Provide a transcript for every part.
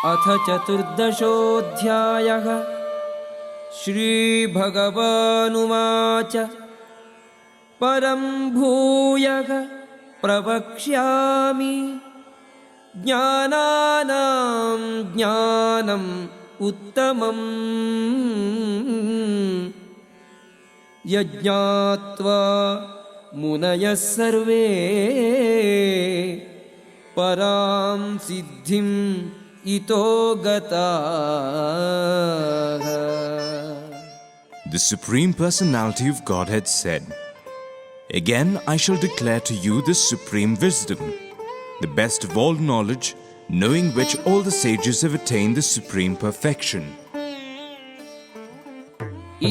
अथ चतुर्दशोऽध्यायः। श्रीभगवानुवाच परं भूयः प्रवक्ष्यामि ज्ञानानां ज्ञानम् उत्तमम् यज्ञात्वा मुनयः सर्वे परां सिद्धिम् इतो गताः। The Supreme Personality of Godhead said, "Again I shall declare to you this supreme wisdom, the best of all knowledge, knowing which all the sages have attained the supreme perfection.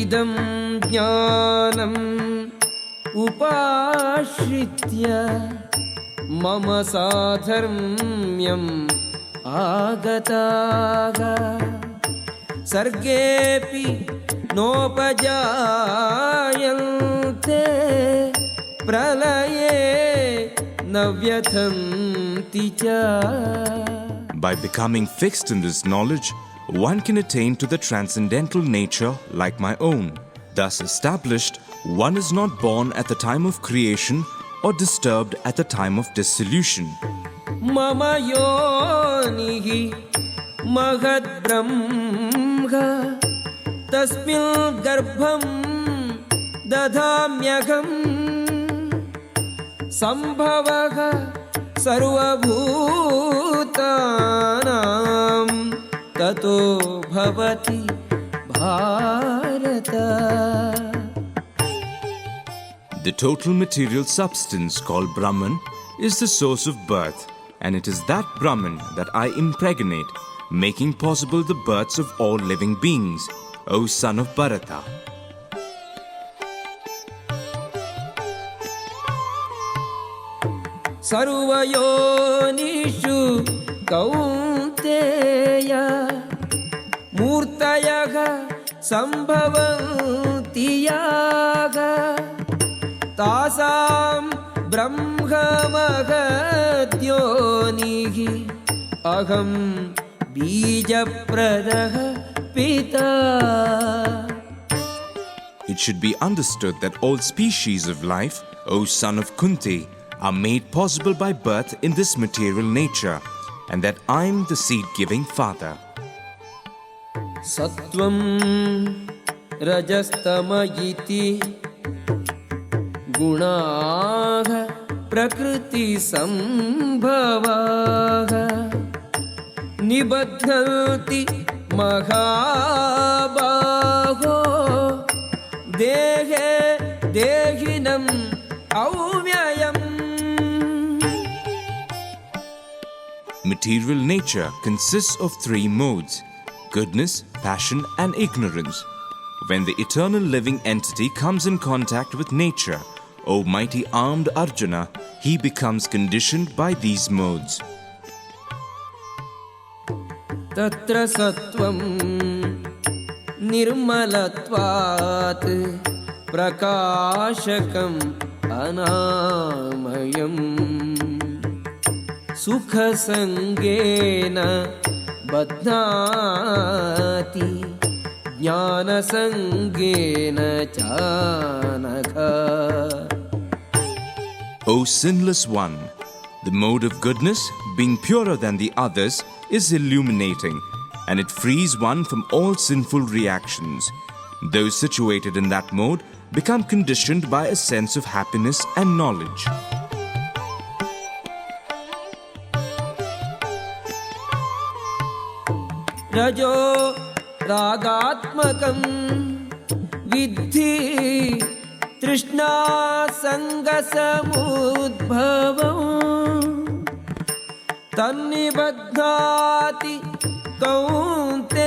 Idam jnanam upashritya mama sadharmyam agataha sargepi nopajayante pralaye navyathanti cha." By becoming fixed in this knowledge, one can attain to the transcendental nature like my own. Thus established, one is not born at the time of creation or disturbed at the time of dissolution. Mama yonihi mahad brahma tasmil garbham dadhamyaham sambhavaha sarvabhutanam tato bhavati bharata. The total material substance called Brahman is the source of birth, and it is that Brahman that I impregnate, making possible the births of all living beings, O son of Bharata. Sarvayonishu kaunteya murtayaha sambhavanti yaga tasam brahmamahadyonihi aham bijapradaha pita. It should be understood that all species of life, O son of Kunti, are made possible by birth in this material nature, and that I am the seed-giving father. Sattvam rajastamayiti gunaha prakriti sambhavaha nibadhanti mahabaho dehe dehinam avyayam. Material nature consists of three modes: goodness, passion, and ignorance. When the eternal living entity comes in contact with nature, O mighty armed Arjuna, he becomes conditioned by these modes. Tatra sattvam nirmalatvat prakashakam anamayam sukha sangena badhnati jnana sangena chanakha. O sinless one, the mode of goodness, being purer than the others, is illuminating, and it frees one from all sinful reactions. Those situated in that mode become conditioned by a sense of happiness and knowledge. Rajo ragatmakam vidhi trishna sanga samudbhavam tannibadhati kaunteya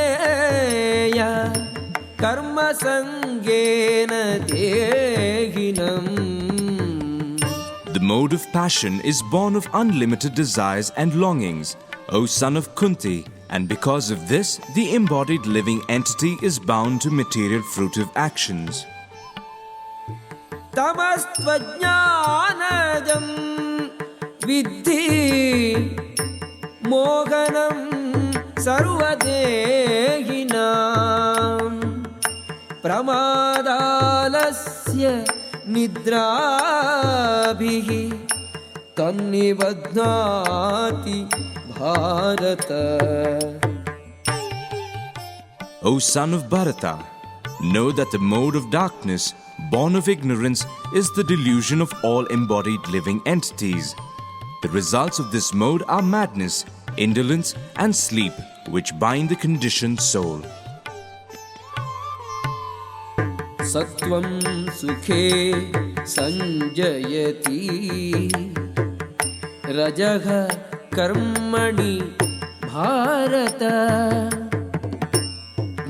karma sangena dehinam. The mode of passion is born of unlimited desires and longings, O son of Kunti, and because of this, the embodied living entity is bound to material fruitive actions. Tamastvajnanajam vidhi mohanam सर्वदेहिनां प्रमादालस्य निद्राभिः तन्निबध्नाति Bharata. O son of Bharata, know that the mode of darkness, born of ignorance, is the delusion of all embodied living entities. The results of this mode are madness, indolence, and sleep, which bind the conditioned soul. Sattvam sukhe sanjayati Rajaha karmani bharata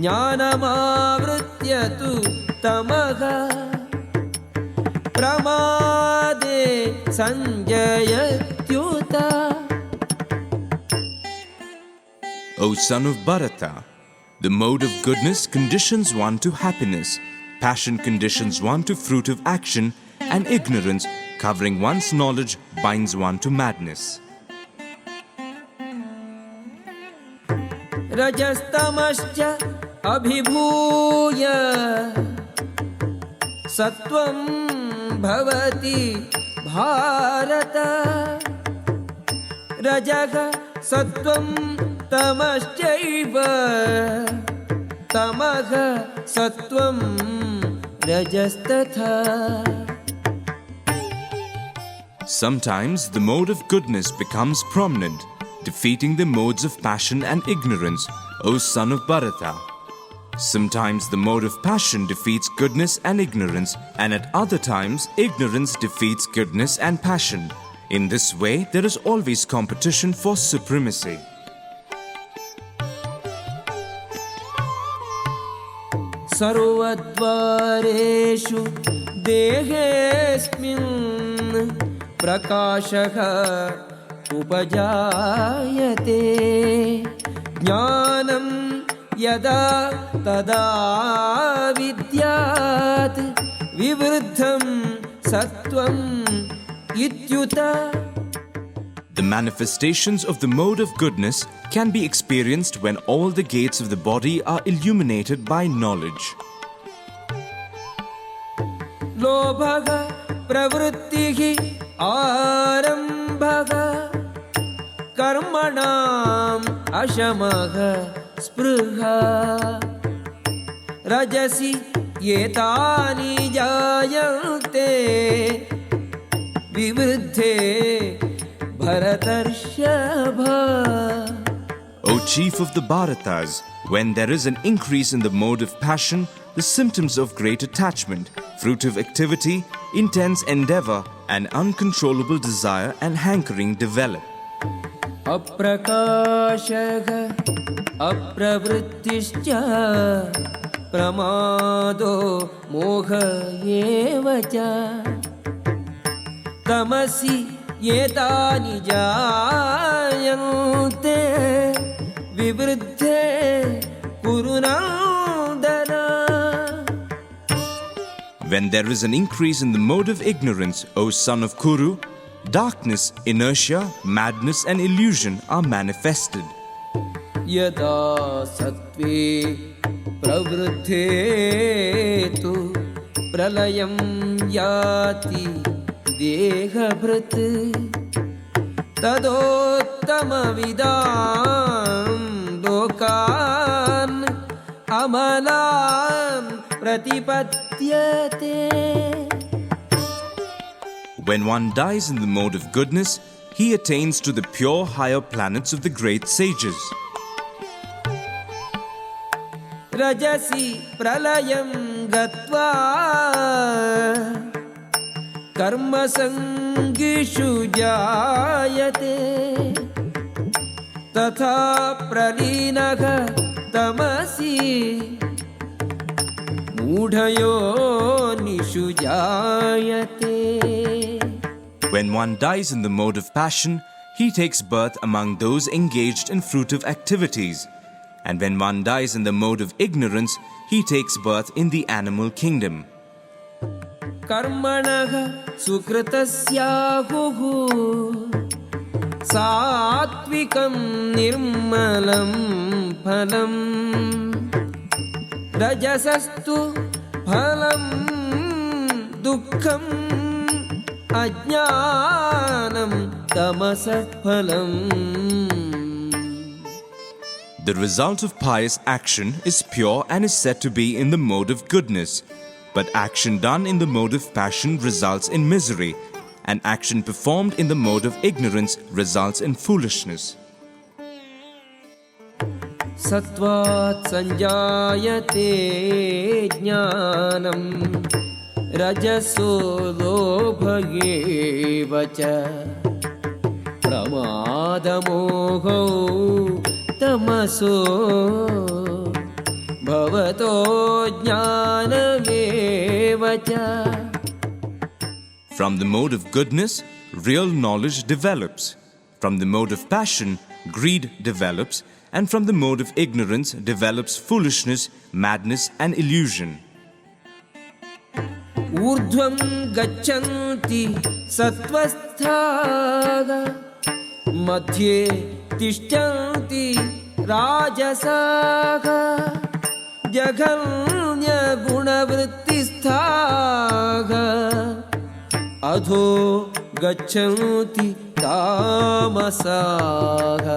Jnanamavritya tu tamaha Pramade sanjayatyuta. O son of Bharata, the mode of goodness conditions one to happiness, passion conditions one to fruit of action, and ignorance, covering one's knowledge, binds one to madness. Rajastamascha abhibhuya Sattvam bhavati bharata Rajaha sattvam tamaschaiva Tamaha sattvam rajastatha. Sometimes the mode of goodness becomes prominent, defeating the modes of passion and ignorance, O son of Bharata. Sometimes the mode of passion defeats goodness and ignorance, and at other times ignorance defeats goodness and passion. In this way, there is always competition for supremacy. सर्वद्वारेषु देहेऽस्मिन् प्रकाशः उपजायते ज्ञानं यदा तदा विद्यात् विवृद्धं सत्त्वम् इत्युत. The manifestations of the mode of goodness can be experienced when all the gates of the body are illuminated by knowledge. लोभः प्रवृत्तिः आरम्भः कर्मणाम् अशमः स्पृहा रजसि एतानि जायन्ते विवृद्धे भरतर्षभा. O chief of the Bharatas, when there is an increase in the mode of passion, the symptoms of great attachment, fruitive activity, intense endeavor, and uncontrollable desire and hankering develop. Aprakashah apravrittischa pramado moha evacha tamasi etani jayante vivruddhe kurunandana. When there is an increase in the mode of ignorance, O son of Kuru, darkness, inertia, madness, and illusion are manifested. Yada sattve pravruddhe tu pralayam yati dehabhrit tadottamavidam lokan amalam pratipadyate. When one dies in the mode of goodness, he attains to the pure higher planets of the great sages. Rajasi pralayam gatva karma sangishu jayate tatha pralinaha tamasi mudhayo nishu jayate. When one dies in the mode of passion, he takes birth among those engaged in fruitive activities. And when one dies in the mode of ignorance, he takes birth in the animal kingdom. Karmanaha sukritasyahuhu सात्विकं निर्मलं फलं रजसस्तु फलं दुःखम् अज्ञानं तमसः फलम्. The result of pious action is pure and is said to be in the mode of goodness. But action done in the mode of passion results in misery, and action performed in the mode of ignorance results in foolishness. सत्त्वात् संजायते ज्ञानं रजसो लोभ एव च प्रमादमोहो तमसो भवतो ज्ञानमेव च. From the mode of goodness, real knowledge develops. From the mode of passion, greed develops. And from the mode of ignorance develops foolishness, madness and illusion. ऊर्ध्वं गच्छन्ति सत्त्वस्थाः मध्ये तिष्ठन्ति राजसाः जघन्यगुणवृत्तिस्थाः अधो गच्छन्ति तामसाः.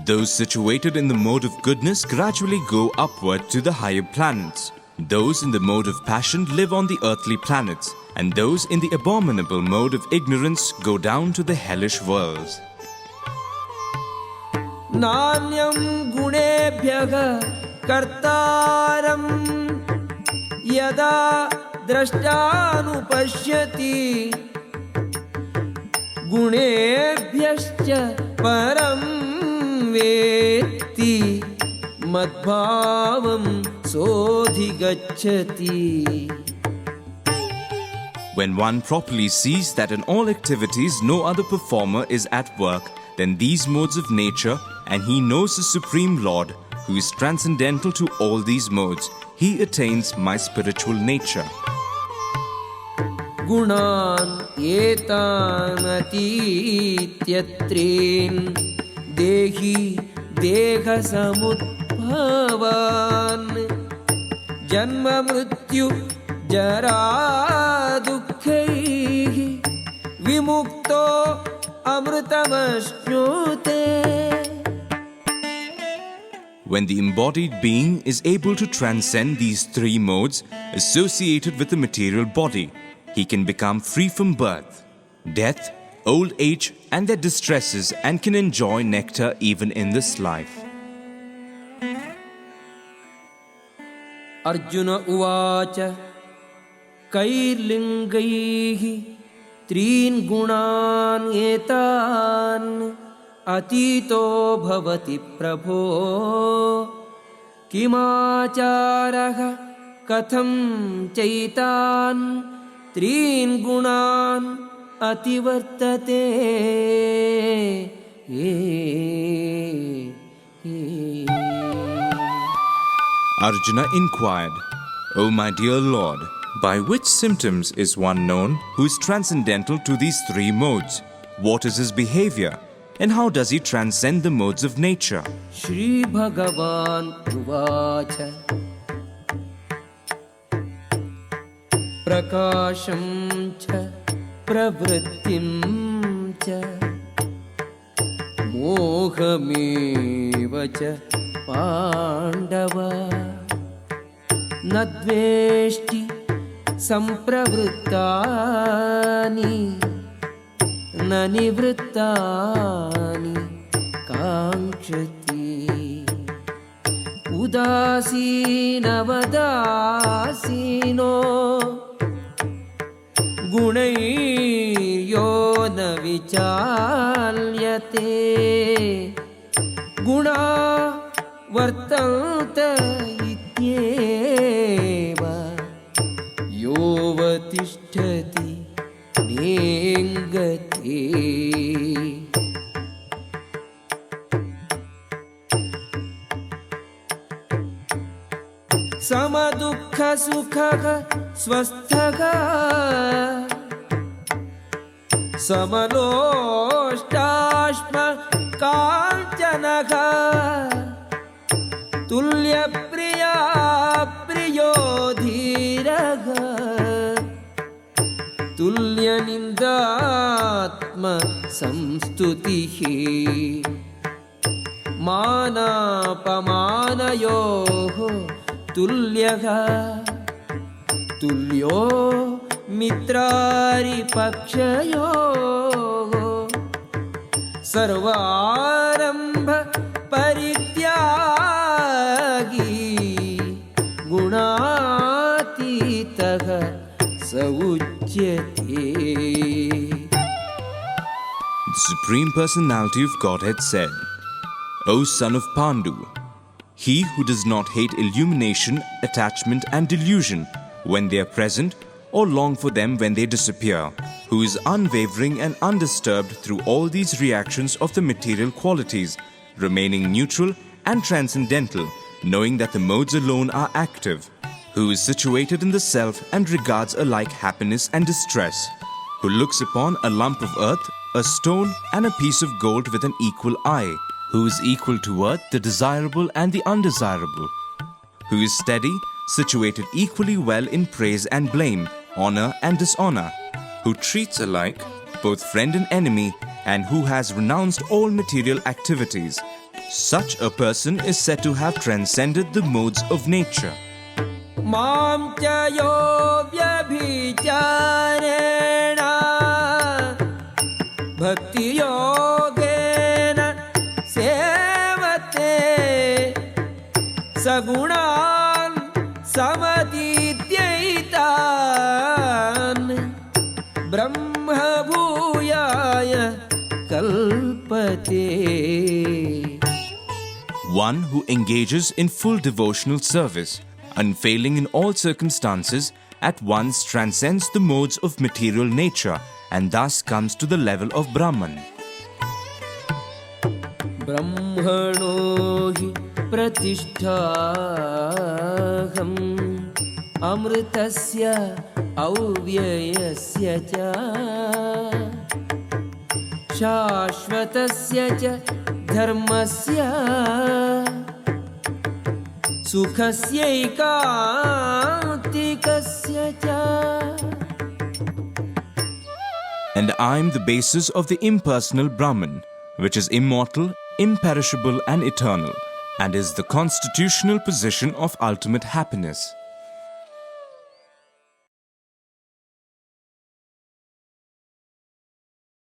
Those situated in the mode of goodness gradually go upward to the higher planets. Those in the mode of passion live on the earthly planets, and those in the abominable mode of ignorance go down to the hellish worlds. नान्यं गुणेभ्यः कर्तारं यदा द्रष्टानुपश्यति गुणेभ्यश्च परं वेत्ति मद्भावं सोऽधिगच्छति. When one properly sees that in all activities no other performer is at work than these modes of nature, and he knows the Supreme Lord, who is transcendental to all these modes, he attains my spiritual nature. गुणान् एतानतीत्यत्रीन् देहि देहसमुद्भवान् जन्म मृत्यु जरा दुःखैः विमुक्तो अमृतमश्नुते. When the embodied being is able to transcend these three modes associated with the material body, he can become free from birth, death, old age and their distresses, and can enjoy nectar even in this life. Arjuna उवाच कैर्लिङ्गैः त्रीन् गुणान् एतान् अतीतो भवति प्रभो किमाचारः कथं चैतान् त्रीन् गुणान् अतिवर्तते. Arjuna inquired, O my dear Lord, by which symptoms is one known who is transcendental to these three modes? What is his behavior? And how does he transcend the modes of nature? Shri Bhagavan Uvacha Prakasham cha pravrittim cha mohameva cha Pandava nadveshti sampravrittani nanivrittani कांक्षति उदासीनवदासीनो गुणैर्यो न विचाल्यते गुणा वर्तन्त इत्येव योऽवतिष्ठति नेङ्गते. समदुःख सुखः स्वस्थः समलोष्टाश्म काञ्चनः तुल्यप्रिया प्रियो धीरः तुल्यनिन्दात्म संस्तुतिः मानापमानयोः तुल्यः तुल्यो मित्रारिपक्षयोः सर्वारम्भ परित्यागी गुणातीतः स उच्यते. The Supreme Personality of Godhead said, O son of Pandu, he who does not hate illumination, attachment and delusion when they are present or long for them when they disappear, who is unwavering and undisturbed through all these reactions of the material qualities, remaining neutral and transcendental, knowing that the modes alone are active, who is situated in the self and regards alike happiness and distress, who looks upon a lump of earth, a stone and a piece of gold with an equal eye, who is equal to earth, the desirable and the undesirable, who is steady, situated equally well in praise and blame, honor and dishonor, who treats alike both friend and enemy, and who has renounced all material activities. Such a person is said to have transcended the modes of nature. मां च यो व्यभिचारेण भक्तियोगेन सेवते सगुणान् समतीत्यैतान् ब्रह्मभूयाय कल्पते. One who engages in full devotional service, unfailing in all circumstances, at once transcends the modes of material nature and thus comes to the level of Brahman. ब्रह्मणो हि प्रतिष्ठाहम् अमृतस्य अव्ययस्य च शाश्वतस्य च धर्मस्य सुखस्यैकान्तिकस्य च. And I am the basis of the impersonal Brahman, which is immortal, imperishable and eternal, and is the constitutional position of ultimate happiness.